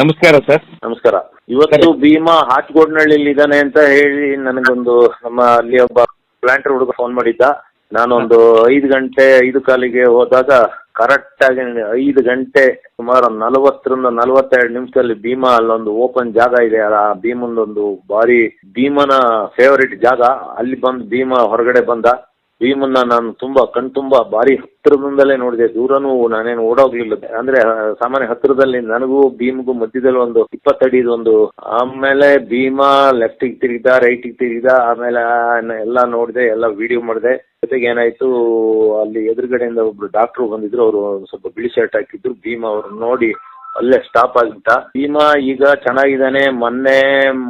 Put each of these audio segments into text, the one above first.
ನಮಸ್ಕಾರ ಸರ್. ನಮಸ್ಕಾರ. ಇವತ್ತು ಭೀಮಾ ಹಾಟ್ಗೋಡ್ನಳ್ಳಿಲಿ ಇದ್ದಾನೆ ಅಂತ ಹೇಳಿ ನನಗೊಂದು ನಮ್ಮ ಅಲ್ಲಿ ಒಬ್ಬ ಪ್ಲಾಂಟರ್ ಹುಡುಗ ಫೋನ್ ಮಾಡಿದ್ದ. ನಾನೊಂದು 5 ಕಾಲಿಗೆ ಹೋದಾಗ ಕರೆಕ್ಟ್ ಆಗಿ 5 ಗಂಟೆ ಸುಮಾರು 40-42 ನಿಮಿಷದಲ್ಲಿ ಭೀಮಾ ಅಲ್ಲೊಂದು ಓಪನ್ ಜಾಗ ಇದೆ, ಆ ಭೀಮಂದೊಂದು ಬಾರಿ ಭೀಮನ ಫೇವರಿಟ್ ಜಾಗ, ಅಲ್ಲಿ ಬಂದು ಭೀಮಾ ಹೊರಗಡೆ ಬಂದ. ಭೀಮನ್ನ ನಾನು ಕಣ್ತುಂಬಾ ಬಾರಿ ಹತ್ತಿರದಿಂದಲೇ ನೋಡಿದೆ, ದೂರನೂ ನಾನೇನು ಓಡೋಗ್ಲಿಲ್ಲ. ಅಂದ್ರೆ ಸಾಮಾನ್ಯ ಹತ್ತಿರದಲ್ಲಿ ನನಗೂ ಭೀಮ್ಗೂ ಮಧ್ಯದಲ್ಲಿ ಒಂದು 20 ಅಡಿದು ಒಂದು. ಆಮೇಲೆ ಭೀಮಾ ಲೆಫ್ಟಿಗೆ ತಿರುಗಿದ, ರೈಟಿಗೆ ತಿರುಗಿದ, ಆಮೇಲೆ ಎಲ್ಲ ನೋಡಿದೆ, ಎಲ್ಲ ವಿಡಿಯೋ ಮಾಡಿದೆ. ಜೊತೆಗೆ ಏನಾಯ್ತು, ಅಲ್ಲಿ ಎದುರುಗಡೆಯಿಂದ ಒಬ್ರು ಡಾಕ್ಟ್ರು ಬಂದಿದ್ರು, ಅವರು ಸ್ವಲ್ಪ ಬಿಳಿ ಶರ್ಟ್ ಹಾಕಿದ್ರು. ಭೀಮಾ ಅವ್ರು ನೋಡಿ ಅಲ್ಲೇ ಸ್ಟಾಪ್ ಆಗಿದ್ದ. ಭೀಮಾ ಈಗ ಚೆನ್ನಾಗಿದ್ದಾನೆ. ಮೊನ್ನೆ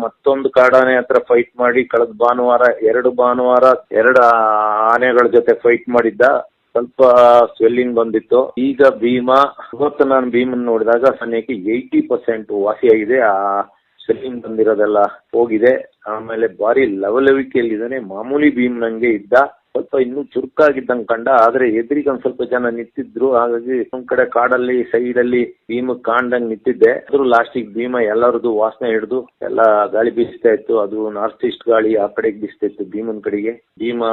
ಮತ್ತೊಂದು ಕಾಡಾನೆ ಹತ್ರ ಫೈಟ್ ಮಾಡಿ ಕಳೆದ ಭಾನುವಾರ 2 ಆನೆಗಳ ಜೊತೆ ಫೈಟ್ ಮಾಡಿದ್ದ. ಸ್ವಲ್ಪ ಸ್ವೆಲ್ಲಿಂಗ್ ಬಂದಿತ್ತು. ಈಗ ಭೀಮಾ ಇವತ್ತು ನಾನು ಭೀಮನ್ ನೋಡಿದಾಗ ಸನ್ಯಕ್ಕೆ 80% ವಾಸಿಯಾಗಿದೆ. ಆ ಸ್ವೆಲ್ಲಿಂಗ್ ಬಂದಿರೋದೆಲ್ಲ ಹೋಗಿದೆ. ಆಮೇಲೆ ಬಾರಿ ಲವಲವಿಕೆಯಲ್ಲಿದ್ದಾನೆ. ಮಾಮೂಲಿ ಭೀಮ್ ನಂಗೆ ಇದ್ದ, ಸ್ವಲ್ಪ ಇನ್ನೂ ಚುರುಕಾಗಿದ್ದಂಗೆ ಕಂಡ. ಆದ್ರೆ ಎದುರಿಗೆ ಒಂದ್ ಸ್ವಲ್ಪ ಜನ ನಿಂತಿದ್ರು, ಹಾಗಾಗಿ ಒಂದ್ ಕಡೆ ಕಾಡಲ್ಲಿ ಸೈಡಲ್ಲಿ ಭೀಮ ಕಾಣ್ದಂಗ್ ನಿಂತಿದ್ದೆ. ಆದ್ರೂ ಲಾಸ್ಟಿಗೆ ಭೀಮ ಎಲ್ಲರದು ವಾಸನೆ ಹಿಡಿದು ಎಲ್ಲ ಗಾಳಿ ಬೀಸ್ತಾ ಇತ್ತು. ಅದು ನಾರ್ತ್ ಈಸ್ಟ್ ಗಾಳಿ ಆ ಕಡೆಗೆ ಬೀಸ್ತಾ ಇತ್ತು ಭೀಮನ್ ಕಡೆಗೆ. ಭೀಮಾ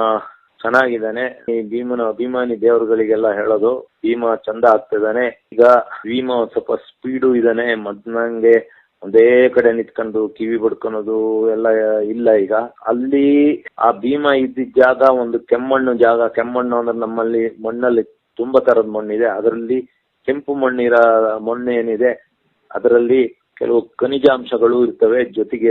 ಚೆನ್ನಾಗಿದ್ದಾನೆ. ಈ ಭೀಮನ ಅಭಿಮಾನಿ ದೇವರುಗಳಿಗೆಲ್ಲ ಹೇಳೋದು, ಭೀಮಾ ಚಂದ ಆಗ್ತಿದ್ದಾನೆ. ಈಗ ಭೀಮಾ ಒಂದ್ ಸ್ವಲ್ಪ ಸ್ಪೀಡು ಇದ್ದಾನೆ. ಮೊದ್ಲಂಗೆ ಒಂದೇ ಕಡೆ ನಿಂತ್ಕೊಂಡು ಕಿವಿ ಬಡ್ಕೊಳೋದು ಎಲ್ಲ ಇಲ್ಲ ಈಗ. ಅಲ್ಲಿ ಆ ಭೀಮಾ ಇದ್ದಿದ್ದ ಜಾಗ ಒಂದು ಕೆಮ್ಮಣ್ಣು ಜಾಗ. ಕೆಮ್ಮಣ್ಣು ಅಂದ್ರೆ ನಮ್ಮಲ್ಲಿ ಮಣ್ಣಲ್ಲಿ ತುಂಬಾ ತರದ ಮಣ್ಣಿದೆ. ಅದರಲ್ಲಿ ಕೆಂಪು ಮಣ್ಣು ಏನಿದೆ ಅದರಲ್ಲಿ ಕೆಲವು ಖನಿಜಾಂಶಗಳು ಇರ್ತವೆ, ಜೊತೆಗೆ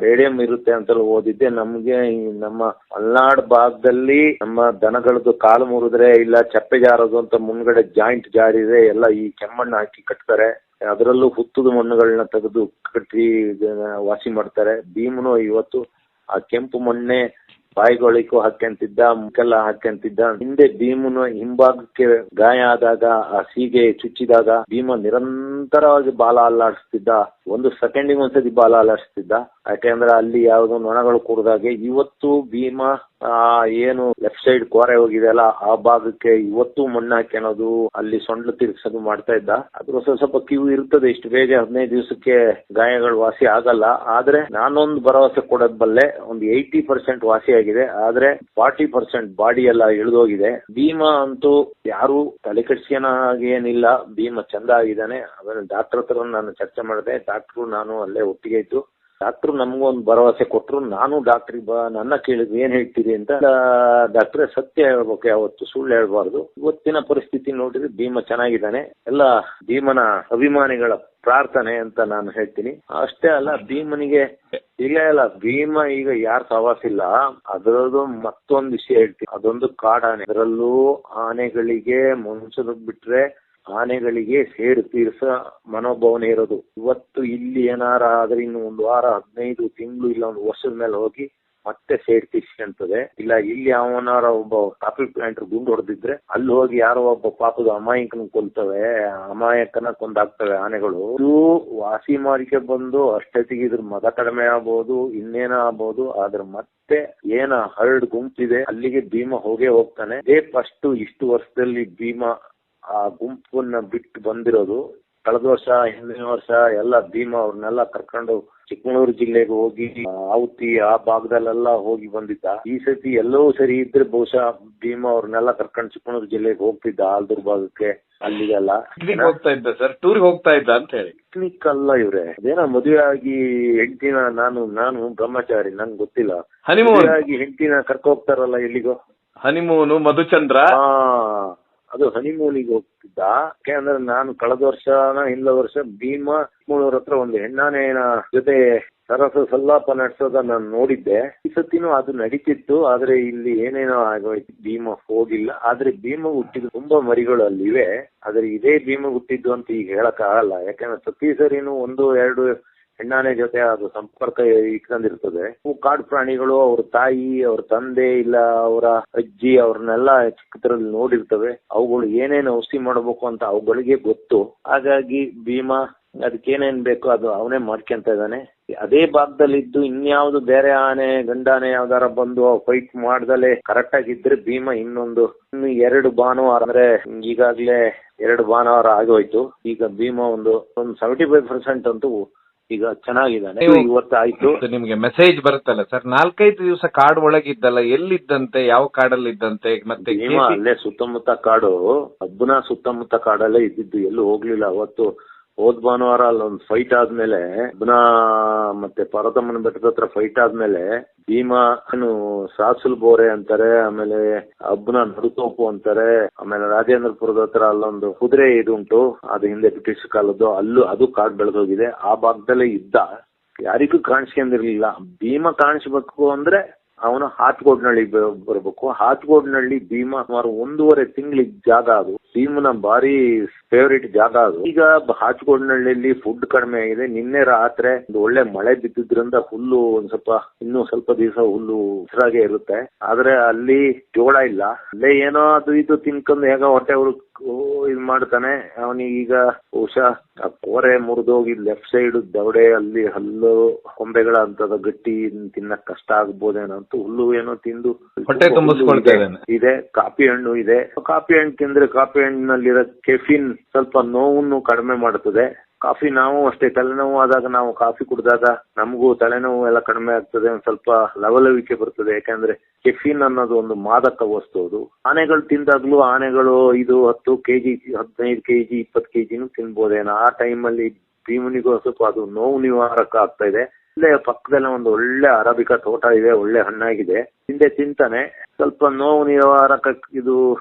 ರೇಡಿಯಂ ಇರುತ್ತೆ ಅಂತ ಓದಿದ್ದೆ. ನಮ್ಗೆ ನಮ್ಮ ಮಲೆನಾಡು ಭಾಗದಲ್ಲಿ ನಮ್ಮ ದನಗಳದ್ದು ಕಾಲು ಮುರಿದ್ರೆ ಇಲ್ಲ ಚಪ್ಪೆ ಜಾರೋದು ಅಂತ ಮುಂದ್ಗಡೆ ಜಾಯಿಂಟ್ ಜಾರಿದೆ, ಎಲ್ಲ ಈ ಕೆಮ್ಮಣ್ಣು ಹಾಕಿ ಕಟ್ತಾರೆ. ಅದರಲ್ಲೂ ಹುತ್ತದ ಮಣ್ಣುಗಳನ್ನ ತೆಗೆದು ಕಟ್ಟಿ ವಾಸಿ ಮಾಡ್ತಾರೆ. ಭೀಮನು ಇವತ್ತು ಆ ಕೆಂಪು ಮಣ್ಣೆ ಬಾಯಿಗಳಿಗೂ ಹಾಕ್ಯಂತಿದ್ದ, ಮುಕ್ಕೆಲ್ಲ ಹಾಕ್ಯಂತಿದ್ದ. ಹಿಂದೆ ಭೀಮನ ಹಿಂಭಾಗಕ್ಕೆ ಗಾಯ ಆದಾಗ, ಆ ಸೀಗೆ ಚುಚ್ಚಿದಾಗ ಭೀಮ ನಿರಂತರವಾಗಿ ಬಾಲ ಅಲ್ಲಾಡಿಸ್ತಿದ್ದ. 1 ಸೆಕೆಂಡಿಗೆ ಒಂದ್ಸತಿ ಬಾಲ ಅಲ್ಲಾಡಿಸ್ತಿದ್ದ. ಯಾಕೆಂದ್ರೆ ಅಲ್ಲಿ ಯಾವ್ದೋ ನೊಣಗಳು ಕೂಡ್ದಾಗೆ. ಇವತ್ತು ಭೀಮ ಏನು ಲೆಫ್ಟ್ ಸೈಡ್ ಕೋರೆ ಹೋಗಿದೆಯಲ್ಲ ಆ ಭಾಗಕ್ಕೆ ಇವತ್ತು ಮಣ್ಣು ಹಾಕ್ಯನೋದು, ಅಲ್ಲಿ ಸೊಂಡ್ಲು ತಿರ್ಗ್ಸೋದು ಮಾಡ್ತಾ ಇದ್ದ. ಅದ್ರ ಸ್ವಲ್ಪ ಕಿವು ಇರ್ತದೆ. ಇಷ್ಟು ಬೇಗ 15 ದಿವಸಕ್ಕೆ ಗಾಯಗಳು ವಾಸಿ ಆಗಲ್ಲ. ಆದ್ರೆ ನಾನೊಂದು ಭರವಸೆ ಕೊಡೋದ್ ಬಲ್ಲೆ, ಒಂದು 80% ವಾಸಿ ಆಗಿದೆ. ಆದ್ರೆ 40% ಬಾಡಿ ಎಲ್ಲ ಇಳಿದೋಗಿದೆ. ಭೀಮ ಅಂತೂ ಯಾರು ತಲೆ ಕೆಡ್ಸ್ಕೊಳಾಗೇನಿಲ್ಲ. ಭೀಮ ಚಂದ ಆಗಿದ್ದಾನೆ. ಆಮೇಲೆ ಡಾಕ್ಟರ್ ಹತ್ರ ನಾನು ಚರ್ಚೆ ಮಾಡಿದೆ. ಡಾಕ್ಟ್ರು ನಾನು ಅಲ್ಲೇ ಒಟ್ಟಿಗೆ ಇದ್ದು, ಡಾಕ್ಟ್ರು ನಮ್ಗೊಂದು ಭರವಸೆ ಕೊಟ್ರು. ನಾನು ಡಾಕ್ಟ್ರಿಗೆ ನನ್ನ ಕೇಳಿದ್ವಿ ಏನ್ ಹೇಳ್ತೀರಿ ಅಂತ. ಡಾಕ್ಟ್ರೆ ಸತ್ಯ ಹೇಳ್ಬೇಕು, ಯಾವತ್ತು ಸುಳ್ಳು ಹೇಳ್ಬಾರ್ದು. ಇವತ್ತಿನ ಪರಿಸ್ಥಿತಿ ನೋಡಿದ್ರೆ ಭೀಮ ಚೆನ್ನಾಗಿದ್ದಾನೆ. ಎಲ್ಲ ಭೀಮನ ಅಭಿಮಾನಿಗಳ ಪ್ರಾರ್ಥನೆ ಅಂತ ನಾನು ಹೇಳ್ತೀನಿ. ಅಷ್ಟೇ ಅಲ್ಲ, ಭೀಮನಿಗೆ ಇಲ್ಲ ಭೀಮ ಈಗ ಯಾರು ಸವಾಸಿಲ್ಲ. ಅದರದ್ದು ಮತ್ತೊಂದು ವಿಷಯ ಹೇಳ್ತೀನಿ. ಅದೊಂದು ಕಾಡಾನೆ. ಅದರಲ್ಲೂ ಆನೆಗಳಿಗೆ ಮನುಷ್ಯನಿಗೆ ಬಿಟ್ರೆ ಆನೆಗಳಿಗೆ ಸೇಡು ತೀರ್ಸ ಮನೋಭಾವನೆ ಇರೋದು. ಇವತ್ತು ಇಲ್ಲಿ ಏನಾರ ಆದ್ರೆ ಇನ್ನು 1 ವಾರ 15 ತಿಂಗಳು ಇಲ್ಲ 1 ವರ್ಷದ ಮೇಲೆ ಹೋಗಿ ಮತ್ತೆ ಸೇಡ್ ತೀರ್ಸ್ಕೊಂತದೆ. ಇಲ್ಲ ಇಲ್ಲಿ ಅವನಾರ ಒಬ್ಬ ಕಾಫಿ ಪ್ಲಾಂಟರ್ ಗುಂಡು ಹೊಡೆದಿದ್ರೆ ಅಲ್ಲಿ ಹೋಗಿ ಯಾರೋ ಒಬ್ಬ ಪಾಪದ ಅಮಾಯಕನ ಕೊಲ್ತವೆ, ಅಮಾಯಕನ ಕೊಂದಾಗ್ತವೆ ಆನೆಗಳು. ಇದು ವಾಸಿ ಮಾಡಿಕೆ ಬಂದು ಅಷ್ಟೊತ್ತಿಗೆ ಇದ್ರ ಮದ ಕಡಿಮೆ ಆಗ್ಬಹುದು, ಇನ್ನೇನ ಆಗ್ಬಹುದು. ಆದ್ರೆ ಮತ್ತೆ ಏನ ಹರಡ್ ಗುಂಪಿದೆ ಅಲ್ಲಿಗೆ ಭೀಮ ಹೋಗ್ತಾನೆ. ಇದೇ ಫಸ್ಟ್ ಇಷ್ಟು ವರ್ಷದಲ್ಲಿ ಭೀಮ ಆ ಗುಂಪನ್ನ ಬಿಟ್ಟು ಬಂದಿರೋದು. ಕಳೆದ ವರ್ಷ ಹಿಂದಿನ ವರ್ಷ ಎಲ್ಲ ಭೀಮ ಅವ್ರನ್ನೆಲ್ಲ ಕರ್ಕೊಂಡು ಚಿಕ್ಕಮಗಳೂರು ಜಿಲ್ಲೆಗೆ ಹೋಗಿ ಆವುತಿ ಆ ಭಾಗದಲ್ಲೆಲ್ಲ ಹೋಗಿ ಬಂದಿದ್ದ. ಈ ಸತಿ ಎಲ್ಲವೂ ಸರಿ ಇದ್ರೆ ಬಹುಶಃ ಭೀಮ ಅವ್ರನ್ನೆಲ್ಲ ಕರ್ಕೊಂಡು ಚಿಕ್ಕಮಗಳೂರು ಜಿಲ್ಲೆಗೆ ಹೋಗ್ತಿದ್ದ, ಆಲ್ದೂರ್ ಭಾಗಕ್ಕೆ ಅಲ್ಲಿಗೆಲ್ಲ ಹೋಗ್ತಾ ಇದ್ದ ಸರ್, ಟೂರ್ಗೆ ಹೋಗ್ತಾ ಇದ್ದ ಅಂತ ಹೇಳಿ. ಪಿಕ್ನಿಕ್ ಅಲ್ಲ ಇವ್ರೆ, ಅದೇನೋ ಮದುವೆ ಆಗಿ ಹೆಂಡತಿನ ನಾನು ಬ್ರಹ್ಮಚಾರಿ, ನನ್ಗೆ ಗೊತ್ತಿಲ್ಲ. ಮದುವೆ ಆಗಿ ಹೆಂಡತಿನ ಕರ್ಕೊ ಹೋಗ್ತಾರಲ್ಲ ಎಲ್ಲಿಗೋ, ಹನಿಮೂನು ಮಧುಚಂದ್ರ, ಅದು ಹನಿಮೂನಿಗೆ ಹೋಗ್ತಿದ್ದ. ಯಾಕೆಂದ್ರೆ ನಾನು ಕಳೆದ ಹಿಂದ ವರ್ಷ ಭೀಮ ಚಿಕ್ಕಮಗಳೂರ್ ಹತ್ರ ಒಂದು ಹೆಣ್ಣಾನೆಯ ಜೊತೆ ಸಲ್ಲಾಪ ನಡೆಸೋದ ನಾನು ನೋಡಿದ್ದೆ. ಈ ಸತಿನೂ ಅದು ನಡೀತಿತ್ತು. ಆದ್ರೆ ಇಲ್ಲಿ ಏನೇನೋ ಆಗೋಯ್ತು, ಭೀಮ ಹೋಗಿಲ್ಲ. ಆದ್ರೆ ಭೀಮ ಹುಟ್ಟಿದ ತುಂಬಾ ಮರಿಗಳು ಅಲ್ಲಿವೆ. ಆದ್ರೆ ಇದೇ ಭೀಮ ಹುಟ್ಟಿದ್ದು ಅಂತ ಈಗ ಹೇಳಕ್ ಆಗಲ್ಲ. ಯಾಕಂದ್ರೆ ಪ್ರತಿ ಸರಿನೂ 1-2 ಹೆಣ್ಣಾನೆ ಜೊತೆ ಅದು ಸಂಪರ್ಕ ಇಟ್ಕೊಂಡಿರ್ತದೆ. ಕಾಡು ಪ್ರಾಣಿಗಳು ಅವ್ರ ತಾಯಿ, ಅವ್ರ ತಂದೆ, ಇಲ್ಲ ಅವರ ಅಜ್ಜಿ ಅವ್ರನ್ನೆಲ್ಲ ಚಿಕ್ಕದ್ರಲ್ಲಿ ನೋಡಿರ್ತವೆ. ಅವುಗಳು ಏನೇನು ಔಷಧಿ ಮಾಡಬೇಕು ಅಂತ ಅವುಗಳಿಗೆ ಗೊತ್ತು. ಹಾಗಾಗಿ ಭೀಮ ಅದಕ್ಕೇನೇನ್ ಬೇಕೋ ಅದು ಅವನೇ ಮಾಡ್ಕೊಂತ ಇದ್ದಾನೆ. ಅದೇ ಭಾಗದಲ್ಲಿದ್ದು ಇನ್ಯಾವ್ದು ಬೇರೆ ಆನೆ ಗಂಡಾನೆ ಯಾವ್ದಾರ ಬಂದು ಫೈಟ್ ಮಾಡ್ದಲೆ ಕರೆಕ್ಟ್ ಆಗಿದ್ರೆ ಭೀಮ ಇನ್ನು 2 ಭಾನುವಾರ ಅಂದ್ರೆ ಈಗಾಗ್ಲೇ 2 ಭಾನುವಾರ ಆಗೋಯ್ತು. ಈಗ ಭೀಮ ಒಂದು 75% ಅಂತೂ ಈಗ ಚೆನ್ನಾಗಿದ್ದಾನೆ. ಇವತ್ತು ಆಯ್ತು. ನಿಮ್ಗೆ ಮೆಸೇಜ್ ಬರುತ್ತಲ್ಲ ಸರ್, 4-5 ದಿವಸ ಕಾಡು ಒಳಗಿದ್ದಲ್ಲ, ಎಲ್ಲಿದ್ದಂತೆ, ಯಾವ ಕಾಡಲ್ಲಿ ಇದ್ದಂತೆ? ಮತ್ತೆ ಭೀಮ ಅಲ್ಲೇ ಸುತ್ತಮುತ್ತ ಕಾಡು, ಅಬ್ಬನ ಸುತ್ತಮುತ್ತ ಕಾಡಲ್ಲೇ ಇದ್ದಿದ್ದು, ಎಲ್ಲೂ ಹೋಗ್ಲಿಲ್ಲ. ಅವತ್ತು ಹೋದ್ ಭಾನುವಾರ ಅಲ್ಲೊಂದು ಫೈಟ್ ಆದ್ಮೇಲೆ, ಅಬ್ಬನ ಮತ್ತೆ ಪರ್ವತಮ್ಮನ ಬೆಟ್ಟದ ಹತ್ರ ಫೈಟ್ ಆದ್ಮೇಲೆ ಭೀಮ ಸಾಸುಲ್ ಬೋರೆ ಅಂತಾರೆ, ಆಮೇಲೆ ಅಬ್ಬನ ನಡುತೋಪು ಅಂತಾರೆ, ಆಮೇಲೆ ರಾಜೇಂದ್ರಪುರದ ಹತ್ರ ಅಲ್ಲೊಂದು ಕುದುರೆ ಇದುಂಟು, ಅದು ಹಿಂದೆ ಬ್ರಿಟಿಷ್ ಕಾಲದ್ದು, ಅದು ಕಾಡು ಬೆಳೆದೋಗಿದೆ. ಆ ಭಾಗದಲ್ಲೇ ಇದ್ದ, ಯಾರಿಗೂ ಕಾಣಿಸ್ಕೊಂಡಿರ್ಲಿಲ್ಲ. ಭೀಮ ಕಾಣಿಸ್ಬೇಕು ಅಂದ್ರೆ ಅವನು ಹಾತ್ಗೋಡ್ನಳ್ಳಿ ಬರ್ಬೇಕು. ಹಾತ್ಗೋಡ್ನಳ್ಳಿ ಭೀಮ ಸುಮಾರು 1.5 ತಿಂಗಳಿಗೆ ಜಾಗ, ಅದು ಭೀಮನ ಭಾರಿ ಫೇವ್ರೇಟ್ ಜಾಗ ಅದು. ಈಗ ಹಾತ್ಗೋಡ್ನಳ್ಳಿಯಲ್ಲಿ ಫುಡ್ ಕಡಿಮೆ ಆಗಿದೆ. ನಿನ್ನೆ ರಾತ್ರಿ ಒಂದು ಒಳ್ಳೆ ಮಳೆ ಬಿದ್ದಿದ್ರಿಂದ ಹುಲ್ಲು ಇನ್ನೂ ಸ್ವಲ್ಪ ದಿವಸ ಹುಲ್ಲು ಹಸಿರಾಗೆ ಇರುತ್ತೆ. ಆದ್ರೆ ಅಲ್ಲಿ ಜೋಳ ಇಲ್ಲ. ಅಲ್ಲೇ ಏನೋ ಅದು ಇದು ತಿನ್ಕೊಂಡು ಹೇಗ ಹೊಟ್ಟೆ ಇದ್ ಮಾಡ್ತಾನೆ. ಅವನಿಗೀಗ ಬಹುಶಃ ಕೋರೆ ಮುರಿದೋಗಿ ಲೆಫ್ಟ್ ಸೈಡ್ ದವಡೆ ಅಲ್ಲಿ ಹಲ್ಲು ಕೊಂಬೆಗಳ ಅಂತದ ಗಟ್ಟಿ ತಿನ್ನಕ್ ಕಷ್ಟ ಆಗ್ಬೋದೇನೋ ಅಂತ ಹುಲ್ಲು ಏನೋ ತಿಂದು ಹೊಟ್ಟೆ ತುಂಬಿಸ್ಕೊಳ್ತಾ ಇದೆ. ಕಾಫಿ ಹಣ್ಣು ಇದೆ. ಕಾಫಿ ಹಣ್ಣು ತಿಂದ್ರೆ ಕಾಫಿ ಹಣ್ಣಿನಲ್ಲಿರೋ ಕೆಫಿನ್ ಸ್ವಲ್ಪ ನೋವನ್ನು ಕಡಿಮೆ ಮಾಡುತ್ತದೆ. ಕಾಫಿ ನಾವು ಅಷ್ಟೇ, ತಲೆನೋವು ಆದಾಗ ನಾವು ಕಾಫಿ ಕುಡಿದಾಗ ನಮಗೂ ತಲೆನೋವು ಎಲ್ಲ ಕಡಿಮೆ ಆಗ್ತದೆ, ಒಂದ್ ಸ್ವಲ್ಪ ಲವಲವಿಕೆ ಬರ್ತದೆ. ಯಾಕಂದ್ರೆ ಕೆಫಿನ್ ಅನ್ನೋದು ಒಂದು ಮಾದಕ ವಸ್ತು. ಅದು ಆನೆಗಳು ತಿಂದಾಗ್ಲೂ ಆನೆಗಳು 10 ಕೆಜಿ 15 ಕೆಜಿ 20 ಕೆಜಿನೂ ತಿನ್ಬೋದೇನೋ. ಆ ಟೈಮಲ್ಲಿ ಭೀಮನಿಗೂ ಸ್ವಲ್ಪ ಅದು ನೋವು ನಿವಾರಕ ಆಗ್ತಾ ಇದೆ. ಇಲ್ಲೇ ಪಕ್ಕದಲ್ಲೇ ಒಂದು ಒಳ್ಳೆ ಅರಬಿಕಾ ತೋಟ ಇದೆ, ಒಳ್ಳೆ ಹಣ್ಣಾಗಿದೆ, ಹಿಂದೆ ತಿಂತಾನೆ. ಸ್ವಲ್ಪ ನೋವು ನಿವಾರಕ ಇದು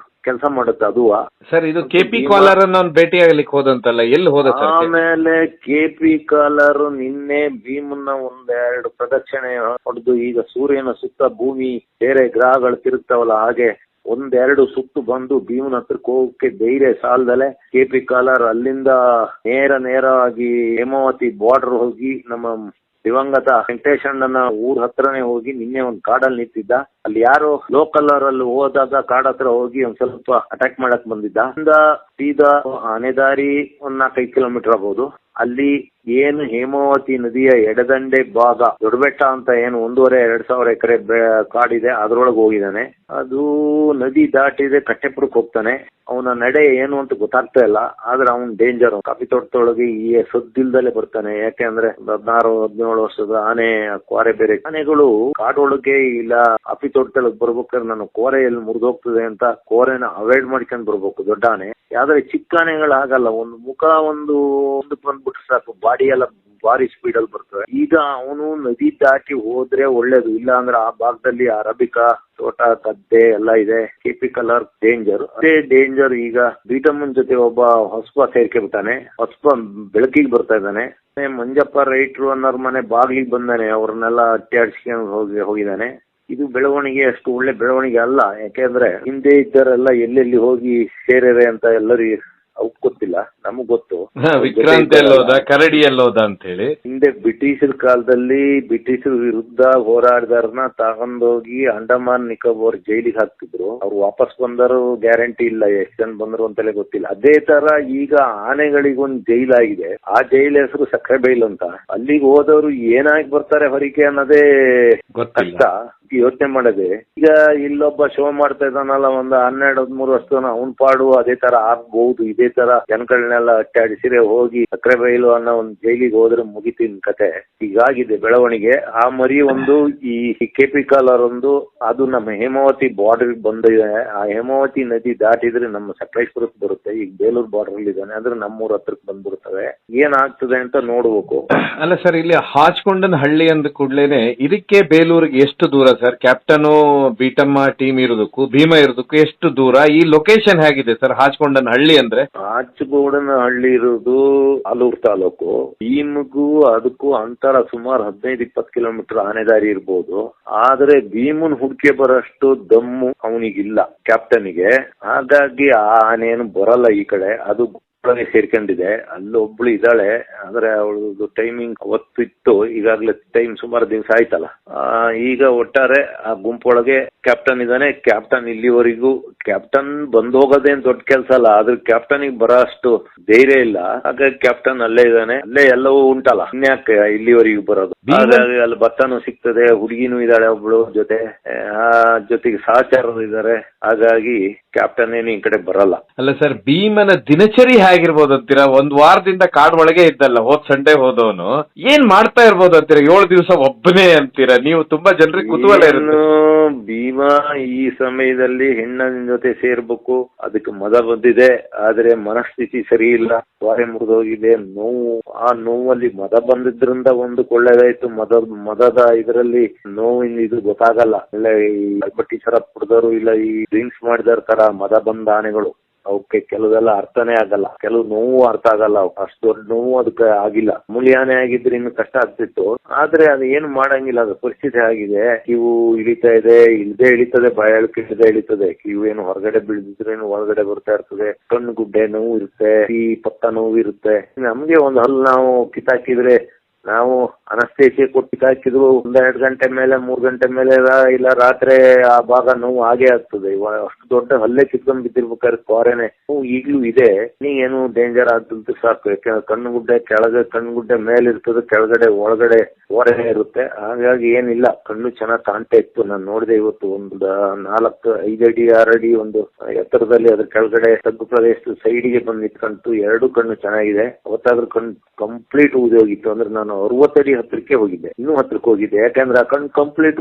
ಕೆಲಸ ಮಾಡುತ್ತೆ ಅದು. ಸರ್, ಇದು ಕೆಪಿ ಕಾಲರ್ ಅನ್ನ ಭೇಟಿಯಾಗಲಿಕ್ಕೆ ಹೋದಂತಲ್ಲ, ಎಲ್ಲಿ ಹೋದ ಸರ್? ಆಮೇಲೆ ಕೆಪಿ ಕಾಲರ್ ನಿನ್ನೆ ಭೀಮನ್ನ 1-2 ಪ್ರದಕ್ಷಿಣೆ ಹೊಡೆದು, ಈಗ ಸೂರ್ಯನ ಸುತ್ತ ಭೂಮಿ ಬೇರೆ ಗ್ರಹಗಳು ತಿರುಗ್ತಾವಲ್ಲ ಹಾಗೆ 1-2 ಸುತ್ತು ಬಂದು ಭೀಮನ ಹತ್ರಕ್ಕೆ ಹೋಗಕ್ಕೆ ಧೈರ್ಯ ಸಾಲದಲೆ ಕೆಪಿ ಕಾಲರ್ ಅಲ್ಲಿಂದ ನೇರವಾಗಿ ಹೇಮಾವತಿ ಬಾರ್ಡರ್ ಹೋಗಿ ನಮ್ಮ ದಿವಂಗತ ವೆಂಕಟೇಶಣ್ಣನ ಊರ್ ಹತ್ರನೇ ಹೋಗಿ ನಿನ್ನೆ ಒಂದ್ ಕಾಡಲ್ಲಿ ನಿಂತಿದ್ದ. ಅಲ್ಲಿ ಯಾರೋ ಲೋಕಲ್ ಅಲ್ಲಿ ಹೋದಾಗ ಕಾಡ್ ಹತ್ರ ಹೋಗಿ ಒಂದ್ ಸ್ವಲ್ಪ ಅಟ್ಯಾಕ್ ಮಾಡಕ್ ಬಂದಿದ್ದ. ಸೀದಾ ಆನೆದಾರಿ 4-5 ಕಿಲೋಮೀಟರ್ ಆಗ್ಬೋದು. ಅಲ್ಲಿ ಏನು ಹೇಮಾವತಿ ನದಿಯ ಎಡದಂಡೆ ಭಾಗ ದೊಡ್ಡಬೆಟ್ಟ ಅಂತ ಏನು 1,500-2,000 ಎಕರೆ ಕಾಡಿದೆ, ಅದ್ರೊಳಗೆ ಹೋಗಿದ್ದಾನೆ. ಅದು ನದಿ ದಾಟಿದೆ ಕಟ್ಟೆಪುರಕ್ಕೆ ಹೋಗ್ತಾನೆ. ಅವನ ನಡೆ ಏನು ಅಂತ ಗೊತ್ತಾಗ್ತಾ ಇಲ್ಲ. ಆದ್ರೆ ಅವ್ನ್ ಡೇಂಜರ್. ಕಾಫಿ ತೋಟದೊಳಗೆ ಈ ಸದ್ದಿಲ್ದಲ್ಲೇ ಬರ್ತಾನೆ. ಯಾಕೆಂದ್ರೆ 16-17 ವರ್ಷದ ಆನೆ, ಕೋರೆ ಬೇರೆ ಆನೆಗಳು ಕಾಡೊಳಗೆ ಇಲ್ಲ ಕಾಫಿ ತೋಟದೊಳಗೆ ಬರ್ಬೇಕಾದ್ರೆ ನಾನು ಕೋರೆ ಎಲ್ಲಿ ಮುರಿದೋಗ್ತದೆ ಅಂತ ಕೋರೆನ ಅವಾಯ್ಡ್ ಮಾಡ್ಕೊಂಡ್ ಬರ್ಬೇಕು ದೊಡ್ಡ ಆನೆ. ಯಾವ್ದ್ರೆ ಚಿಕ್ಕ ಆನೆಗಳು ಆಗಲ್ಲ, ಒಂದು ಮುಖ ಒಂದು ಬಂದ್ಬಿಟ್ರೆ ಸಾಕು, ಬಾಡಿ ಎಲ್ಲ ಭಾರಿ ಸ್ಪೀಡ್ ಅಲ್ಲಿ ಬರ್ತವೆ. ಈಗ ಅವನು ನದಿ ದಾಟಿ ಹೋದ್ರೆ ಒಳ್ಳೇದು, ಇಲ್ಲ ಅಂದ್ರೆ ಆ ಭಾಗದಲ್ಲಿ ಅರಬಿಕಾ ತೋಟ ಗದ್ದೆ ಎಲ್ಲ ಇದೆ. ಕೆಪಿ ಕಾಲರ್ ಡೇಂಜರ್. ಅದೇ ಡೇಂಜರ್ ಈಗ ಬೀಟಮ್ಮನ್ ಜೊತೆ ಒಬ್ಬ ಹೊಸಬ ಸೇರ್ಕೊಂಡ್ಬಿಟ್ಟಾನೆ. ಹೊಸಬ ಬೆಳಕಿಗೆ ಬರ್ತಾ ಇದ್ದಾನೆ. ಮಂಜಪ್ಪ ರೈಟ್ರು ಅನ್ನೋರ್ ಮನೆ ಬಾಗಿಲಿಗೆ ಬಂದಾನೆ, ಅವ್ರನ್ನೆಲ್ಲ ಅಟ್ಟಾಡ್ಸ್ಕೊಂಡು ಹೋಗಿದ್ದಾನೆ. ಇದು ಬೆಳವಣಿಗೆ ಅಷ್ಟು ಒಳ್ಳೆ ಬೆಳವಣಿಗೆ ಅಲ್ಲ. ಯಾಕೆಂದ್ರೆ ಹಿಂದೆ ಇದ್ದರೆಲ್ಲ ಎಲ್ಲೆಲ್ಲಿ ಹೋಗಿ ಸೇರಿದೆ ಅಂತ ಎಲ್ಲರಿಗೂ ಗೊತ್ತಿಲ್ಲ, ನಮಗ್ ಗೊತ್ತು. ವಿಕ್ರಾಂತ್ ಎಲ್ಲೋದ, ಕರಡಿ ಎಲ್ಲೋದ ಅಂತ ಹೇಳಿ. ಹಿಂದೆ ಬ್ರಿಟಿಷರ ಕಾಲದಲ್ಲಿ ಬ್ರಿಟಿಷರ ವಿರುದ್ಧ ಹೋರಾಡಿದಾರನ್ನ ತಗೊಂಡೋಗಿ ಅಂಡಮಾನ್ ನಿಕೋಬಾರ್ ಜೈಲಿಗೆ ಹಾಕ್ತಿದ್ರು. ಅವ್ರು ವಾಪಸ್ ಬಂದರು ಗ್ಯಾರಂಟಿ ಇಲ್ಲ, ಎಷ್ಟು ಜನ ಬಂದ್ರು ಅಂತಲೇ ಗೊತ್ತಿಲ್ಲ. ಅದೇ ತರ ಈಗ ಆನೆಗಳಿಗೊಂದು ಜೈಲಾಗಿದೆ. ಆ ಜೈಲ್ ಹೆಸರು ಸಕ್ಕರೆ ಬೈಲ್ ಅಂತ. ಅಲ್ಲಿಗೆ ಹೋದವರು ಏನಾಗಿ ಬರ್ತಾರೆ ಹೊರಗೆ ಅನ್ನೋದೇ ಕಷ್ಟ ಯೋಚನೆ ಮಾಡದೆ. ಈಗ ಇಲ್ಲೊಬ್ಬ ಶೋ ಮಾಡ್ತಾ ಇದ್ದಾನಲ್ಲ, ಒಂದು 12-13 ವರ್ಷದವನ, ಅವನ್ ಪಾಡು ಅದೇ ತರ ಆಗ್ಬಹುದು. ಇದೇ ತರ ಜನಗಳನ್ನೆಲ್ಲ ಅಟ್ಟಾಡಿಸಿರೆ ಹೋಗಿ ಸಕ್ಕರೆ ಬೈಲು ಅನ್ನೋ ಒಂದು ಜೈಲಿಗೆ ಹೋದ್ರೆ ಮುಗಿತಿನ ಕತೆ. ಹೀಗಾಗಿದೆ ಬೆಳವಣಿಗೆ. ಆ ಮರಿ ಒಂದು ಈ ಕೆಪಿ ಕಾಲರ್ ಒಂದು, ಅದು ನಮ್ಮ ಹೇಮಾವತಿ ಬಾರ್ಡರ್ ಬಂದಿದೆ. ಆ ಹೇಮಾವತಿ ನದಿ ದಾಟಿದ್ರೆ ನಮ್ಮ ಸಕಲೇಶ್ಪುರಕ್ಕೆ ಬರುತ್ತೆ. ಈಗ ಬೇಲೂರು ಬಾರ್ಡರ್ ಇದ್ದಾನೆ, ಅಂದ್ರೆ ನಮ್ಮೂರ ಹತ್ರಕ್ಕೆ ಬಂದ್ಬಿಡ್ತವೆ. ಏನಾಗ್ತದೆ ಅಂತ ನೋಡ್ಬೇಕು. ಅಲ್ಲ ಸರ್, ಇಲ್ಲಿ ಹಾಚ್ಕೊಂಡನ ಹಳ್ಳಿ ಅಂದ ಕೂಡ್ಲೇನೆ ಇದಕ್ಕೆ ಬೇಲೂರಿಗೆ ಎಷ್ಟು ದೂರ ಸರ್? ಕ್ಯಾಪ್ಟನ್ ಬೀಟಮ್ಮ ಟೀಮ್ ಇರೋದಕ್ಕೂ ಭೀಮ ಇರೋದಕ್ಕೂ ಎಷ್ಟು ದೂರ? ಈ ಲೊಕೇಶನ್ ಹೇಗಿದೆ ಸರ್ ಹಾಚ್ಕೊಂಡನ ಹಳ್ಳಿ ಅಂದ್ರೆ? ಹಾಚ್ಗೋಡನ ಹಳ್ಳಿ ಇರೋದು ಆಲೂರು ತಾಲೂಕು. ಭೀಮ್ಗೂ ಅದಕ್ಕೂ ಅಂತರ ಸುಮಾರು 15-20 ಕಿಲೋಮೀಟರ್ ಆನೆದಾರಿ ಇರ್ಬೋದು. ಆದ್ರೆ ಭೀಮನ್ ಹುಡ್ಕೆ ಬರೋಷ್ಟು ದಮ್ಮು ಅವನಿಗಿಲ್ಲ, ಕ್ಯಾಪ್ಟನ್ಗೆ. ಹಾಗಾಗಿ ಆ ಆನೆಯನ್ನು ಬರಲ್ಲ ಈ ಕಡೆ. ಅದು ಸೇರ್ಕೊಂಡಿದೆ. ಅಲ್ಲೊಬ್ಳು ಇದ್ದಾಳೆ, ಆದ್ರೆ ಅವಳದು ಟೈಮಿಂಗ್ ಅವತ್ತು ಇತ್ತು. ಈಗಾಗ್ಲೇ ಟೈಮ್ ಸುಮಾರು ದಿವಸ ಆಯ್ತಲ್ಲ. ಈಗ ಒಟ್ಟಾರೆ ಆ ಗುಂಪೊಳಗೆ ಕ್ಯಾಪ್ಟನ್ ಇದ್ದಾನೆ. ಕ್ಯಾಪ್ಟನ್ ಇಲ್ಲಿವರೆಗೂ ಕ್ಯಾಪ್ಟನ್ ಬಂದ್ ಹೋಗೋದೇನ್ ದೊಡ್ಡ ಕೆಲಸ ಅಲ್ಲ, ಆದ್ರೆ ಕ್ಯಾಪ್ಟನ್ಗೆ ಬರೋ ಅಷ್ಟು ಧೈರ್ಯ ಇಲ್ಲ. ಹಾಗಾಗಿ ಕ್ಯಾಪ್ಟನ್ ಅಲ್ಲೇ ಇದ್ದಾನೆ, ಅಲ್ಲೇ ಎಲ್ಲವೂ ಉಂಟಲ್ಲ, ಇನ್ಯಾಕೆ ಇಲ್ಲಿವರೆಗೂ ಬರೋದು. ಹಾಗಾಗಿ ಅಲ್ಲಿ ಭತ್ತನೂ ಸಿಗ್ತದೆ, ಹುಡುಗಿನೂ ಇದ್ದಾಳೆ ಒಬ್ಳು ಜೊತೆ, ಜೊತೆಗೆ ಸಹಚಾರರು ಇದ್ದಾರೆ. ಹಾಗಾಗಿ ಕ್ಯಾಪ್ಟನ್ ಏನು ಈ ಕಡೆ ಬರಲ್ಲ. ಅಲ್ಲ ಸರ್, ಭೀಮನ ದಿನಚರಿ ಹೇಗಿರ್ಬೋದು ಅಂತೀರಾ? ಒಂದ್ ವಾರದಿಂದ ಕಾಡ್ ಒಳಗೆ ಇದ್ದಲ್ಲ, ಹೋದ್ ಸಂಡೆ ಹೋದವನು ಏನ್ ಮಾಡ್ತಾ ಇರ್ಬೋದು ಅಂತೀರಾ? 7 ದಿವಸ ಒಬ್ಬನೇ ಅಂತೀರಾ ನೀವು? ತುಂಬಾ ಜನರಿಗೆ ಕುತೂಹಲ ಇರುತ್ತೆ. ಭೀಮ ಈ ಸಮಯದಲ್ಲಿ ಹೆಣ್ಣಿನ ಜೊತೆ ಸೇರ್ಬೇಕು, ಅದಕ್ಕೆ ಮದ ಬಂದಿದೆ, ಆದ್ರೆ ಮನಸ್ಥಿತಿ ಸರಿ ಇಲ್ಲ, ದ್ವಾರೆ ಮುರಿದೋಗಿದೆ, ನೋವು. ಆ ನೋವಲ್ಲಿ ಮದ ಬಂದಿದ್ರಿಂದ ಒಂದು ಒಳ್ಳೇದಾಯ್ತು. ಮದದ ಇದರಲ್ಲಿ ನೋವಿನ ಇದು ಗೊತ್ತಾಗಲ್ಲ. ಇಲ್ಲ ಈ ಬಟ್ಟಿ ಸರ ಕುಡ್ದವರು, ಇಲ್ಲ ಈ ಡ್ರಿಂಕ್ಸ್ ಮಾಡಿದವ್ರ ತರ ಮದ ಬಂದ ಆನೆಗಳು, ಅವಕ್ಕೆ ಕೆಲವೆಲ್ಲ ಅರ್ಥನೇ ಆಗಲ್ಲ, ಕೆಲವು ನೋವು ಅರ್ಥ ಆಗಲ್ಲ. ಅಷ್ಟು ದೊಡ್ಡ ನೋವು ಅದಕ್ಕೆ ಆಗಿಲ್ಲ. ಮೂಲಿಯಾನೆ ಆಗಿದ್ರೆ ಇನ್ನು ಕಷ್ಟ ಆಗ್ತಿತ್ತು, ಆದ್ರೆ ಅದು ಏನು ಮಾಡಂಗಿಲ್ಲ, ಅದು ಪರಿಸ್ಥಿತಿ ಆಗಿದೆ. ಕಿವು ಇಳಿತಾ ಇದೆ, ಇಳ್ದೇ ಇಳಿತದೆ, ಬಾಯಾಳಕ್ಕೆ ಇಳ್ದೇ ಇಳಿತದೆ. ಕಿವು ಏನು ಹೊರಗಡೆ ಬೀಳ್ದಿದ್ರೇನು ಒಳಗಡೆ ಬರ್ತಾ ಇರ್ತದೆ. ಕಣ್ಣು ಗುಡ್ಡೆ ನೋವು ಇರುತ್ತೆ, ಈ ಪತ್ತ ನೋವು ಇರುತ್ತೆ. ನಮ್ಗೆ ಒಂದು ಹಲ್ಲು ನಾವು ಕಿತ್ತಾಕಿದ್ರೆ, ನಾವು ಅನಸ್ತೇಶಿಯ ಕೊಟ್ಟು ಹಾಕಿದ್ರು 1-2 ಗಂಟೆ ಮೇಲೆ 3 ಗಂಟೆ ಮೇಲೆ ಇಲ್ಲ ರಾತ್ರಿ ಆ ಭಾಗ ನೋವು ಆಗೇ ಆಗ್ತದೆ. ಅಷ್ಟು ದೊಡ್ಡ ಹಲ್ಲೆ ಕಿತ್ಕೊಂಡ್ ಬಿದ್ದಿರ್ಬೇಕಾದ್ರೆ ಕೋರೆನೆ ಈಗ್ಲೂ ಇದೆ. ನೀಗೇನು ಡೇಂಜರ್ ಆಗ್ತದೆ ಸಾಕು. ಯಾಕಂದ್ರೆ ಕಣ್ಣುಗುಡ್ಡೆ ಕೆಳಗೆ, ಕಣ್ಣುಗುಡ್ಡೆ ಮೇಲೆ ಇರ್ತದೆ, ಕೆಳಗಡೆ ಒಳಗಡೆ ಓರೆನೆ ಇರುತ್ತೆ. ಹಾಗಾಗಿ ಏನಿಲ್ಲ, ಕಣ್ಣು ಚೆನ್ನಾಗಿ ಕಾಣ್ತಾ ಇತ್ತು. ನಾನು ನೋಡಿದೆ ಇವತ್ತು. ಒಂದು 4-5 ಅಡಿ 6 ಅಡಿ ಒಂದು ಎತ್ತರದಲ್ಲಿ ಅದ್ರ ಕೆಳಗಡೆ ತಗ್ಗು ಪ್ರದೇಶದ ಸೈಡಿಗೆ ಬಂದು ನಿಂತ್ಕೊಂತು. 2 ಕಣ್ಣು ಚೆನ್ನಾಗಿದೆ. ಅವತ್ತಾದ್ರೂ ಕಣ್ಣು ಕಂಪ್ಲೀಟ್ ಊದೋಗಿತ್ತು. ಅಂದ್ರೆ ನಾನು 60 ಅಡಿ ಹತ್ರಕ್ಕೆ ಹೋಗಿದ್ದೆ, ಇನ್ನೂ ಹತ್ರಕ್ಕೆ ಹೋಗಿದ್ದೆ. ಯಾಕಂದ್ರೆ ಆ ಕಣ್ಣು ಕಂಪ್ಲೀಟ್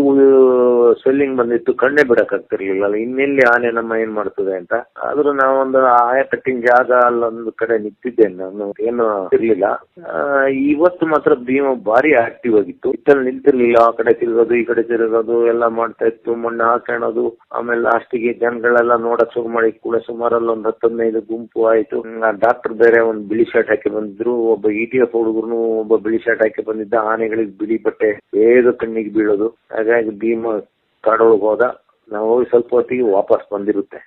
ಸ್ವೆಲ್ಲಿಂಗ್ ಬಂದಿತ್ತು, ಕಣ್ಣೇ ಬಿಡಕ್ ಆಗ್ತಿರ್ಲಿಲ್ಲ. ಇನ್ನೆಲ್ಲಿ ಆನೆ ನಮ್ಮ ಏನ್ ಮಾಡ್ತದೆ ಅಂತ. ಆದ್ರೂ ನಾವೊಂದು ಆಯ ಕಟ್ಟಿನ ಜಾಗ ಅಲ್ಲೊಂದು ಕಡೆ ನಿಂತಿದ್ದೆ, ನಾನು ಏನು ಇರ್ಲಿಲ್ಲ. ಇವತ್ತು ಮಾತ್ರ ಭೀಮ ಭಾರಿ ಆಕ್ಟಿವ್ ಆಗಿತ್ತು. ಇತ್ತಲ್ಲಿ ನಿಂತಿರ್ಲಿಲ್ಲ, ಆ ಕಡೆ ತಿರುಗೋದು ಈ ಕಡೆ ತಿರುಗೋದು ಎಲ್ಲ ಮಾಡ್ತಾ ಇತ್ತು. ಮಣ್ಣು ಹಾಕೋಣದು, ಆಮೇಲೆ ಲಾಸ್ಟಿಗೆ ಜನಗಳೆಲ್ಲ ನೋಡಕ್ ಶುರು ಮಾಡಿ ಕೂಡ ಸುಮಾರಲ್ಲಿ ಒಂದು 10-15 ಗುಂಪು ಆಯ್ತು. ಡಾಕ್ಟರ್ ಬೇರೆ ಒಂದು ಬಿಳಿ ಶರ್ಟ್ ಹಾಕಿ ಬಂದಿದ್ರು, ಒಬ್ಬ ETF ಹುಡುಗರು ಒಬ್ಬ ಬಿಳಿ ಶರ್ಟ್ ಹಾಕಿ ಬಂದಿದ್ದ. ಆನೆಗಳಿಗೆ ಬಿಳಿ ಬಟ್ಟೆ ಬೇಗ ಕಣ್ಣಿಗೆ ಬೀಳೋದು. ಹಾಗಾಗಿ ಭೀಮ ಕಾಡೊಳಗೆ ಹೋದ. ನಾವು ಹೋಗಿ ಸ್ವಲ್ಪ ಹೊತ್ತಿಗೆ ವಾಪಸ್ ಬಂದಿರುತ್ತೆ.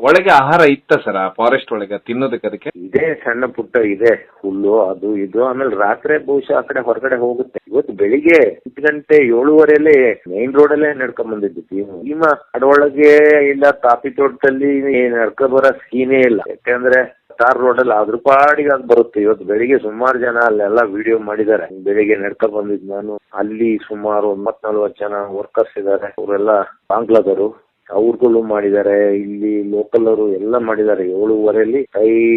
ಒಳಗೆ ಆಹಾರ ಇತ್ತ ಸರ್ ಆ ಫಾರೆಸ್ಟ್ ಒಳಗೆ ತಿನ್ನೋದಕ್ಕೆ? ಅದಕ್ಕೆ ಇದೆ, ಸಣ್ಣ ಪುಟ್ಟ ಇದೆ, ಹುಲ್ಲು ಅದು ಇದು. ಆಮೇಲೆ ರಾತ್ರಿ ಬಹುಶಃ ಆ ಕಡೆ ಹೊರಗಡೆ ಹೋಗುತ್ತೆ. ಇವತ್ತು ಬೆಳಿಗ್ಗೆ 8 ಗಂಟೆ 7:15 ಮೇನ್ ರೋಡ್ ಅಲ್ಲೇ ನಡ್ಕೊಂಡ್ ಬಂದಿದ್ದು ಭೀಮ. ಕಾಡೊಳಗೆ ಇಲ್ಲ ಕಾಫಿ ತೋಟದಲ್ಲಿ ನಡ್ಕೊ ಬರೋ ಸೀನೇ ಇಲ್ಲ. ಯಾಕಂದ್ರೆ ತಾರ್ ರೋಡ್ ಅಲ್ಲಿ ಅದ್ರ ಪಾಡಿಗೆ ಅದು ಬರುತ್ತೆ. ಇವತ್ತು ಬೆಳಿಗ್ಗೆ ಸುಮಾರು ಜನ ಅಲ್ಲೆಲ್ಲ ವಿಡಿಯೋ ಮಾಡಿದ್ದಾರೆ. ಬೆಳಿಗ್ಗೆ ನಡ್ಕೊ ಬಂದಿದ್ ನಾನು. ಅಲ್ಲಿ ಸುಮಾರು 30-40 ಜನ ವರ್ಕರ್ಸ್ ಇದ್ದಾರೆ. ಅವರೆಲ್ಲ ಬಾಂಗ್ಲಾದವರು, ಅವ್ರುಗಳು ಮಾಡಿದ್ದಾರೆ. ಇಲ್ಲಿ ಲೋಕಲ್ ಅವರು ಎಲ್ಲ ಮಾಡಿದ್ದಾರೆ. 7:15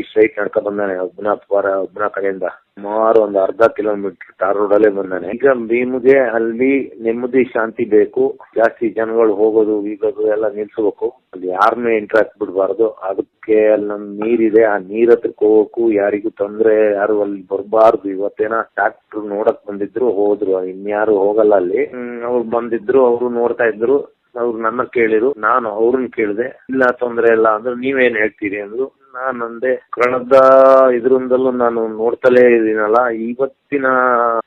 ಸ್ಟ್ರೈಟ್ ನಡ್ಕೊ ಬಂದಾನೆ ಒಬ್ಬನ ಕಡೆಯಿಂದ. ಸುಮಾರು ಒಂದು ಅರ್ಧ ಕಿಲೋಮೀಟರ್ ತಾರ್ ರೋಡ್ ಅಲ್ಲೇ ಬಂದಾನೆ. ಈಗ ಭೀಮ್ಗೆ ಅಲ್ಲಿ ನೆಮ್ಮದಿ ಶಾಂತಿ ಬೇಕು. ಜಾಸ್ತಿ ಜನಗಳು ಹೋಗೋದು ಈಗೋದು ಎಲ್ಲ ನಿಲ್ಸ್ಬೇಕು. ಅಲ್ಲಿ ಯಾರನ್ನೂ ಇಂಟ್ರಾಕ್ಟ್ ಬಿಡಬಾರ್ದು. ಅದಕ್ಕೆ ಅಲ್ಲಿ ನಮ್ ನೀರಿದೆ, ಆ ನೀರ್ ಹತ್ರಕ್ಕೆ ಹೋಗ್ಬೇಕು. ಯಾರಿಗೂ ತೊಂದ್ರೆ, ಯಾರು ಅಲ್ಲಿ ಬರಬಾರ್ದು. ಇವತ್ತೇನ ಡಾಕ್ಟರ್ ನೋಡಕ್ ಬಂದಿದ್ರು, ಹೋದ್ರು. ಇನ್ಯಾರು ಹೋಗಲ್ಲ ಅಲ್ಲಿ. ಅವ್ರು ಬಂದಿದ್ರು, ಅವರು ನೋಡ್ತಾ ಇದ್ರು. ಅವ್ರು ನನ್ನ ಕೇಳಿದ್ರು, ನಾನು ಅವ್ರನ್ನ ಕೇಳಿದೆ. ಇಲ್ಲ ತೊಂದ್ರೆ ಇಲ್ಲ ಅಂದ್ರೆ ನೀವೇನ್ ಹೇಳ್ತೀರಿ ಅಂದ್ರು. ನಾನಂದೆ, ಕಳೆದ ಇದ್ರಿಂದಲೂ ನಾನು ನೋಡ್ತಲೇ ಇದೀನಲ್ಲ, ಇವತ್ತಿನ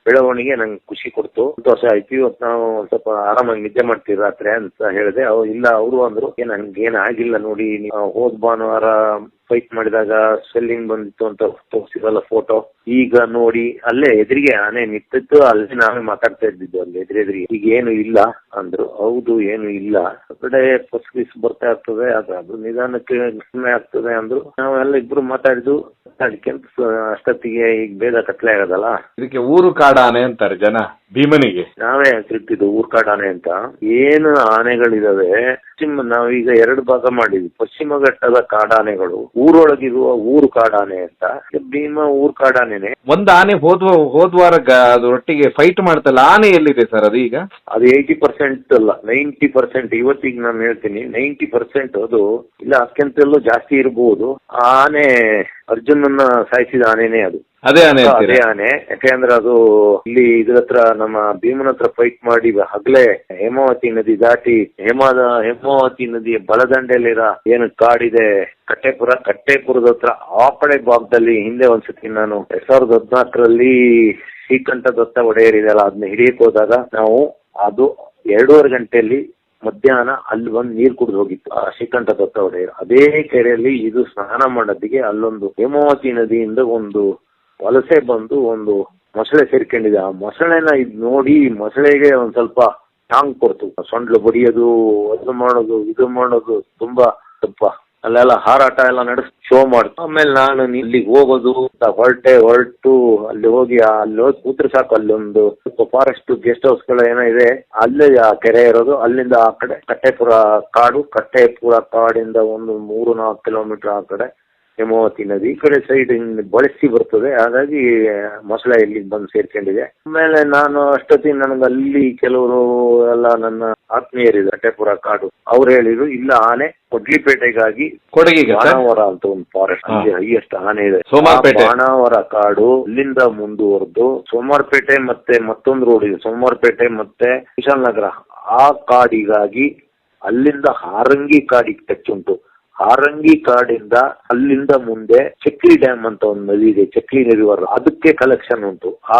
ಬೆಳವಣಿಗೆ ನಂಗೆ ಖುಷಿ ಕೊಡ್ತು, ಸಂತೋಷ ಆಯ್ತು. ಇವತ್ತು ನಾವು ಸ್ವಲ್ಪ ಆರಾಮಾಗಿ ನಿದ್ದೆ ಮಾಡ್ತೀವಿ ರಾತ್ರಿ ಅಂತ ಹೇಳಿದೆ. ಇಲ್ಲ ಅವರು ಅಂದ್ರು, ನನ್ಗೇನ್ ಆಗಿಲ್ಲ ನೋಡಿ, ಹೋದ್ ಭಾನುವಾರ ಫೈಟ್ ಮಾಡಿದಾಗ ಸ್ವೆಲ್ಲಿಂಗ್ ಬಂದಿತ್ತು ಅಂತ ತೋರಿಸಿರಲ್ಲ ಫೋಟೋ. ಈಗ ನೋಡಿ ಅಲ್ಲೇ ಎದುರಿಗೆ ಆನೆ ನಿಂತಿತ್ತು, ಅಲ್ಲೇ ನಾವೇ ಮಾತಾಡ್ತಾ ಇದ್ದಿದ್ದು ಅಲ್ಲಿ ಎದುರಿಗೆ. ಈಗ ಏನು ಇಲ್ಲ ಅಂದ್ರು. ಹೌದು ಏನು ಇಲ್ಲ, ಕಡೆ ಪೊಲೀಸ್ ಬರ್ತಾ ಇರ್ತದೆ, ಅದು ನಿಧಾನಕ್ಕೆ ಕಡಿಮೆ ಆಗ್ತದೆ ಅಂದ್ರು. ನಾವೆಲ್ಲ ಇಬ್ರು ಮಾತಾಡಿದ್ದು. ಅದಕ್ಕೆ ಅಷ್ಟೊತ್ತಿಗೆ ಈಗ ಬೇಗ ಕತ್ಲೆ ಆಗೋದಲ್ಲ. ಇದಕ್ಕೆ ಊರು ಕಾಡಾನೆ ಅಂತಾರೆ ಜನ. ಭೀಮನಿಗೆ ನಾವೇ ತಿಳ್ತಿದ್ದು ಊರ್ಕಾಡಾನೆ ಅಂತ. ಏನು ಆನೆಗಳಿದಾವೆ, ನಾವೀಗ 2 ಭಾಗ ಮಾಡಿದ್ವಿ. ಪಶ್ಚಿಮ ಘಟ್ಟದ ಕಾಡಾನೆಗಳು, ಊರೊಳಗಿರುವ ಊರು ಕಾಡಾನೆ ಅಂತ. ಭೀಮ ಊರ್ ಕಾಡಾನೆನೆ. ಒಂದ್ ಆನೆ ಹೋದ್ವಾರ ಒಟ್ಟಿಗೆ ಫೈಟ್ ಮಾಡ್ತಲ್ಲ, ಆನೆ ಎಲ್ಲಿದೆ ಸರ್ ಅದು ಈಗ? ಅದು 80% ಅಲ್ಲ, 90%. ಇವತ್ತಿಗೆ ನಾನು ಹೇಳ್ತೀನಿ 90% ಅದು ಇಲ್ಲ, ಅದಕ್ಕಿಂತಲೂ ಜಾಸ್ತಿ ಇರಬಹುದು. ಆನೆ ಅರ್ಜುನನ್ನ ಸಾಯಿಸಿದ ಆನೆನೇ ಅದು. ಅದೇ ಆನೆ ಯಾಕೆಂದ್ರೆ ಅದು ಇಲ್ಲಿ ಇದ್ರ ಹತ್ರ ನಮ್ಮ ಭೀಮನ ಹತ್ರ ಫೈಟ್ ಮಾಡಿ ಹಗ್ಲೆ ಹೇಮಾವತಿ ನದಿ ದಾಟಿ ಹೇಮಾವತಿ ನದಿಯ ಬಲದಂಡೆಯಲ್ಲಿರ ಏನು ಕಾಡಿದೆ ಕಟ್ಟೆಪುರದ ಹತ್ರ ಆ ಕಡೆ ಭಾಗದಲ್ಲಿ ಹಿಂದೆ ಒಂದ್ಸತಿ ನಾನು 2014ರಲ್ಲಿ ಶ್ರೀಕಂಠ ದತ್ತ ಒಡೆಯರಿದೆಲ್ಲ ಅದನ್ನ ಹಿಡಿಯಕ್ ಹೋದಾಗ ನಾವು ಅದು 2.5 ಗಂಟೆಯಲ್ಲಿ ಮಧ್ಯಾಹ್ನ ಅಲ್ಲಿ ಬಂದು ನೀರ್ ಕುಡಿದು ಹೋಗಿತ್ತು ಆ ಶ್ರೀಕಂಠ ದತ್ತ ಒಡೆಯರು. ಅದೇ ಕೆರೆಯಲ್ಲಿ ಇದು ಸ್ನಾನ ಮಾಡೋದಿಗೆ ಅಲ್ಲೊಂದು ಹೇಮಾವತಿ ನದಿಯಿಂದ ಒಂದು ವಲಸೆ ಬಂದು ಒಂದು ಮೊಸಳೆ ಸೇರ್ಕೊಂಡಿದೆ. ಆ ಮೊಸಳೆನ ಇದ್ ನೋಡಿ ಮೊಸಳೆಗೆ ಒಂದ್ ಸ್ವಲ್ಪ ಟಾಂಗ್ ಕೊಡ್ತು. ಸೊಂಡ್ಲು ಬಡಿಯೋದು, ಅದು ಮಾಡೋದು, ಇದು ಮಾಡೋದು, ತುಂಬಾ ತಪ್ಪ ಅಲ್ಲೆಲ್ಲ ಹಾರಾಟ ಎಲ್ಲ ನಡೆಸಿ ಶೋ ಮಾಡ್ತು. ಆಮೇಲೆ ನಾನು ಇಲ್ಲಿಗೆ ಹೋಗೋದು ಹೊರಟು ಅಲ್ಲಿ ಹೋಗಿ ಕೂತ್ರೆ ಸಾಕು, ಅಲ್ಲಿ ಒಂದು ಫಾರೆಸ್ಟ್ ಗೆಸ್ಟ್ ಹೌಸ್ಗಳು ಏನೋ ಇದೆ, ಅಲ್ಲೇ ಆ ಕೆರೆ ಇರೋದು. ಅಲ್ಲಿಂದ ಆ ಕಡೆ ಕಟ್ಟೆಪುರ ಕಾಡಿಂದ ಒಂದು 3-4 ಕಿಲೋಮೀಟರ್ ಆ ಕಡೆ ಹೇಮಾವತಿ ನದಿ, ಈ ಕಡೆ ಸೈಡ್ ಬಳಸಿ ಬರ್ತದೆ. ಹಾಗಾಗಿ ಮೊಸಳೆ ಇಲ್ಲಿಗೆ ಬಂದು ಸೇರ್ಕೊಂಡಿದೆ. ಆಮೇಲೆ ನಾನು ಅಷ್ಟೊತ್ತಿಗೆ ನನಗೆ ಅಲ್ಲಿ ಕೆಲವರು ಎಲ್ಲ ನನ್ನ ಆತ್ಮೀಯರಿದೆ ಕಟ್ಟೆಪುರ ಕಾಡು, ಅವ್ರು ಹೇಳಿದ್ರು ಇಲ್ಲ ಆನೆ ಕೊಡ್ಲಿಪೇಟೆಗಾಗಿ ಕೊಡಗಿಗೆ ಬಾಣಾವರ ಅಂತ ಒಂದು ಫಾರೆಸ್ಟ್ ಹೈಯೆಸ್ಟ್ ಆನೆ ಇದೆ, ಸೋಮಾರ್ಪೇಟೆ ಬಾಣಾವರ ಕಾಡು. ಅಲ್ಲಿಂದ ಮುಂದುವರೆದು ಸೋಮವಾರಪೇಟೆ ಮತ್ತೆ ಮತ್ತೊಂದು ರೋಡ್ ಇದೆ, ಸೋಮವಾರಪೇಟೆ ಮತ್ತೆ ಕುಶಾಲನಗರ, ಆ ಕಾಡಿಗಾಗಿ ಅಲ್ಲಿಂದ ಹಾರಂಗಿ ಕಾಡಿಗೆ ಟಚ್ ಉಂಟು. ಹಾರಂಗಿ ಕಾಡಿಂದ ಅಲ್ಲಿಂದ ಮುಂದೆ ಚಕ್ಲಿ ಡ್ಯಾಮ್ ಅಂತ ಒಂದು ನದಿ ಇದೆ, ಚಕ್ಲಿ ರಿವರ್, ಅದಕ್ಕೆ ಕಲೆಕ್ಷನ್ ಉಂಟು. ಆ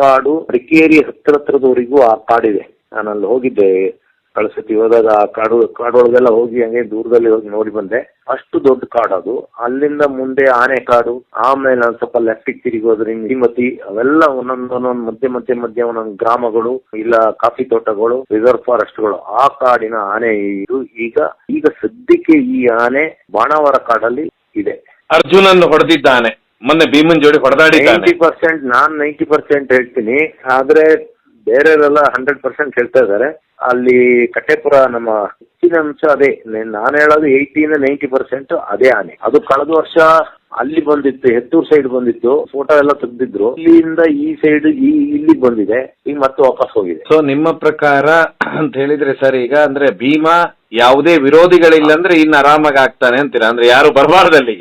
ಕಾಡು ಮಡಿಕೇರಿ ಹತ್ರದವರೆಗೂ ಆ ಕಾಡಿದೆ. ನಾನು ಅಲ್ಲಿ ಹೋಗಿದ್ದೆ ಕಳ್ಸತಿ ಹೋದಾಗ, ಆ ಕಾಡೊಳಗೆಲ್ಲ ಹೋಗಿ ಹಂಗೆ ದೂರದಲ್ಲಿ ಹೋಗಿ ನೋಡಿ ಬಂದೆ. ಅಷ್ಟು ದೊಡ್ಡ ಕಾಡು ಅದು. ಅಲ್ಲಿಂದ ಮುಂದೆ ಆನೆ ಕಾಡು, ಆಮೇಲೆ ಒಂದು ಸ್ವಲ್ಪ ಲೆಫ್ಟಿಗೆ ತಿರುಗಿ ಹೋದ್ರೆ ಶ್ರೀಮತಿ, ಅವೆಲ್ಲ ಒಂದೊಂದು ಮಧ್ಯೆ ಒಂದೊಂದು ಗ್ರಾಮಗಳು, ಇಲ್ಲ ಕಾಫಿ ತೋಟಗಳು, ರಿಸರ್ವ್ ಫಾರೆಸ್ಟ್ಗಳು. ಆ ಕಾಡಿನ ಆನೆ ಇದು ಈಗ ಸದ್ಯಕ್ಕೆ ಈ ಆನೆ ಬಾಣಾವರ ಕಾಡಲ್ಲಿ ಇದೆ. ಅರ್ಜುನನ್ನು ಹೊಡೆದಿದ್ದಾನೆ, ಮೊನ್ನೆ ಭೀಮನ್ ಜೋಡಿ ಹೊಡೆದಾಡಿದ್ದಾನೆ. 90%, ನಾನ್ 90% ಹೇಳ್ತೀನಿ, ಆದ್ರೆ ಬೇರೆಯವರೆಲ್ಲ 100% ಹೇಳ್ತಾ ಇದ್ದಾರೆ. ಅಲ್ಲಿ ಕಟ್ಟೆಪುರ ನಮ್ಮ ಹೆಚ್ಚಿನ ಅಂಶ ಅದೇ, ನಾನು ಹೇಳೋದು 80-90% ಅದೇ ಆನೆ. ಅದು ಕಳೆದ ವರ್ಷ ಅಲ್ಲಿ ಬಂದಿತ್ತು, ಹೆತ್ತೂರ್ ಸೈಡ್ ಬಂದಿತ್ತು, ಫೋಟೋ ಎಲ್ಲ ತೆಗ್ದಿದ್ರು. ಇಲ್ಲಿಂದ ಈ ಸೈಡ್ ಇಲ್ಲಿ ಬಂದಿದೆ, ಈಗ ಮತ್ತೆ ವಾಪಸ್ ಹೋಗಿದೆ. ಸೊ ನಿಮ್ಮ ಪ್ರಕಾರ ಅಂತ ಹೇಳಿದ್ರೆ ಸರ್, ಈಗ ಅಂದ್ರೆ ಭೀಮಾ ಯಾವುದೇ ವಿರೋಧಿಗಳಿಲ್ಲ ಅಂದ್ರೆ ಇನ್ನು ಆರಾಮಾಗಿ ಆಗ್ತಾನೆ ಅಂತೀರಾ? ಅಂದ್ರೆ ಯಾರು ಬರಬಾರ್ದು ಅಲ್ಲಿಗೆ?